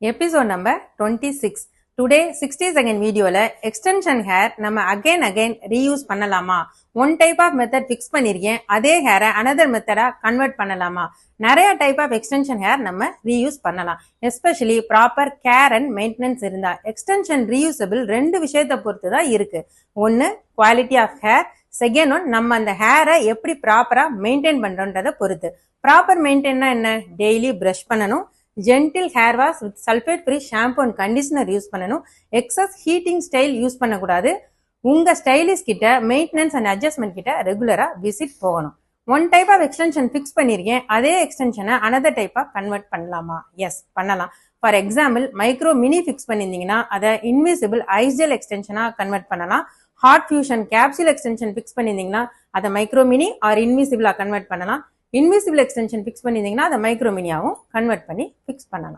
Episode number 26. Today 60-second வீடியோல extension hair நம்ம again reuse பண்ணலாமா? One type of method fix பண்ணிருக்கேன். அதே hair another method convert பண்ணலாமா? நிறைய type of extension hair நம்ம reuse பண்ணலாம். Especially proper care and maintenance இருந்தா. Extension reusable ரெண்டு விஷயத்தை பொறுத்து தான் இருக்கு. ஒன்னு quality of hair, second one நம்ம அந்த hair எப்படி ப்ராப்பரா மெயின்டைன் பண்றோன்றத பொறுத்து. ப்ராப்பர் மெயின்டைன்னா என்ன? டெய்லி பிரஷ் பண்ணணும். Gentle hair wash with sulphate free shampoo and conditioner use பண்ணணும். எக்ஸஸ் ஹீட்டிங் ஸ்டைல் யூஸ் பண்ணக்கூடாது. உங்க ஸ்டைலிஸ்ட் கிட்ட மெயின்டெனன்ஸ் அண்ட் அட்ஜஸ்ட்மெண்ட் கிட்ட ரெகுலரா விசிட் போகணும். One type of extension fix பண்ணிருக்கேன். அதே எக்ஸ்டென்ஷனை அனதர் டைப்பா கன்வெர்ட் பண்ணலாமா? எஸ், பண்ணலாம். For example, micro mini fix பண்ணியிருந்தீங்கன்னா அதை இன்விசிபிள் ஐஸ்ஜெல் எக்ஸ்டென்ஷனா கன்வெர்ட் பண்ணலாம். Hard fusion capsule extension fix பண்ணியிருந்தீங்கன்னா அதை மைக்ரோ மினி ஆர் இன்விசிபிளா கன்வெர்ட் பண்ணலாம். இன்விசிபிள் எக்ஸ்டென்ஷன் ஃபிக்ஸ் பண்ணியிருந்தீங்கன்னா அதை மைக்ரோ மினியாவும் கன்வெர்ட் பண்ணி ஃபிக்ஸ் பண்ணலாம்.